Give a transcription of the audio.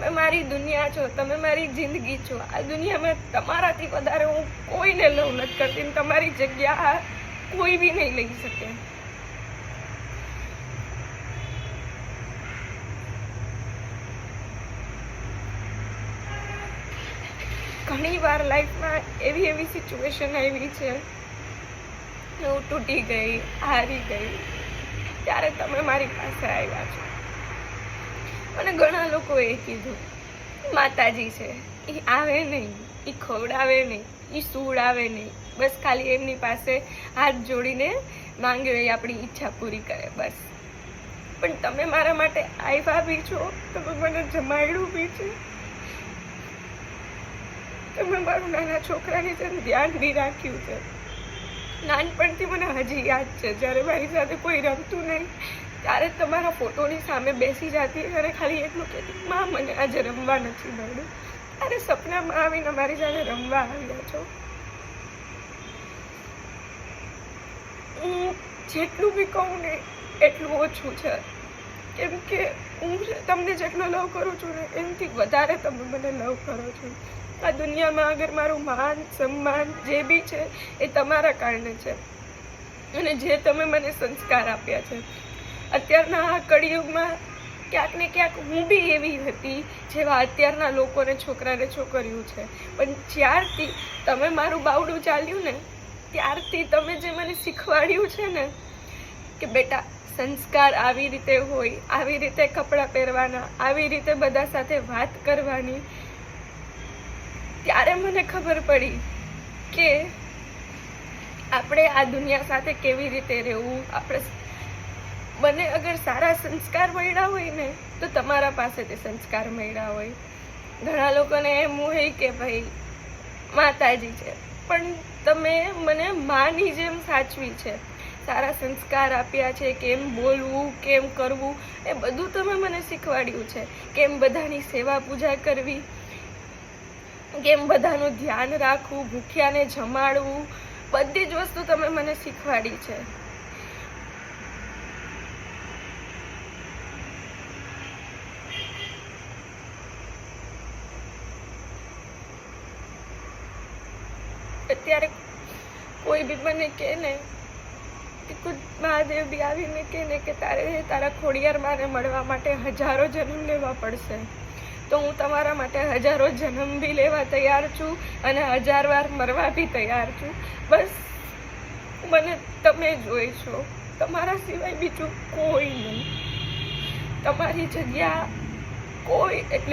તમે મારી દુનિયા છો, તમે મારી જિંદગી છો. આ દુનિયામાં તમારાથી વધારે હું કોઈને લવ નથી કરતી. તમારી જગ્યા કોઈ બી નહીં લઈ શકે. ઘણી વાર લાઈફમાં એવી સિચ્યુએશન આવી છે, હું તૂટી ગઈ, હારી ગઈ, ત્યારે તમે મારી પાસે આવ્યા છો. મને ઘણા લોકોએ કીધું માતાજી છે, એ આવે નહીં, એ ખવડાવે નહીં, એ સુવડાવે નહીં, બસ ખાલી એમની પાસે હાથ જોડીને માંગ્યો એ આપણી ઈચ્છા પૂરી કરે બસ. પણ તમે મારા માટે આવ્યા બી છો, તમે મને જમાડ્યું બી છે, તમે મારું નાના છોકરાની જેમ ધ્યાન બી રાખ્યું છે. નાનપણથી મને હજી યાદ છે, જ્યારે મારી સાથે કોઈ રમતું નહીં ત્યારે તમારા ફોટોની સામે બેસી જતી અને ખાલી એટલું કહેતી, માં મને આજે રમવા નથી મળ્યું. ત્યારે સપનામાં આવીને મારી સાથે રમવા આવ્યા છો. હું જેટલું બી કહું ને એટલું ઓછું છે, કેમ કે હું તમને જેટલો લવ કરું છું ને એનાથી વધારે તમે મને લવ કરો છો. આ દુનિયામાં અગર મારું માન સન્માન જે બી છે એ તમારા કારણે છે, અને જે તમે મને સંસ્કાર આપ્યા છે. અત્યારના આ કળિયુગમાં ક્યાંક ને ક્યાંક હું બી એવી હતી જેવા અત્યારના લોકોને છોકરાને છોકરીઓ છે. પણ જ્યારથી તમે મારું બાવડું ચાલ્યું ને ત્યારથી તમે જે મને શીખવાડ્યું છે ને કે બેટા સંસ્કાર આવી રીતે હોય, આવી રીતે કપડાં પહેરવાના, આવી રીતે બધા સાથે વાત કરવાની, ત્યારે મને ખબર પડી કે આપણે આ દુનિયા સાથે કેવી રીતે રહેવું. મને અગર સારા સંસ્કાર મળ્યા હોય ને તો તમારા પાસેથી સંસ્કાર મળ્યા હોય. ઘણા લોકોને એમ હોય કે ભાઈ માતાજી છે, પણ તમે મને માની જેમ સાચવી છે, સારા સંસ્કાર આપ્યા છે, કેમ બોલવું, કેમ કરવું, એ બધું તમે મને શીખવાડ્યું છે. કેમ બધાની સેવા પૂજા કરવી, કેમ બધાનું ધ્યાન રાખવું, ભૂખ્યાને જમાડવું, બધી જ વસ્તુ તમે મને શીખવાડી છે. અત્યારે કોઈ બી મને કહે ને કે ખુદ મહાદેવ બી આવીને કહે ને કે તારા ખોડિયાર માને મળવા માટે હજારો જન્મ લેવા પડશે, તો હું તમારા માટે હજારો જન્મ બી લેવા તૈયાર છું અને 1000 વાર મરવા બી તૈયાર છું. બસ મને તમે જોઈ છો, તમારા સિવાય બીજું કોઈ નહીં. તમારી જગ્યા કોઈ એટલે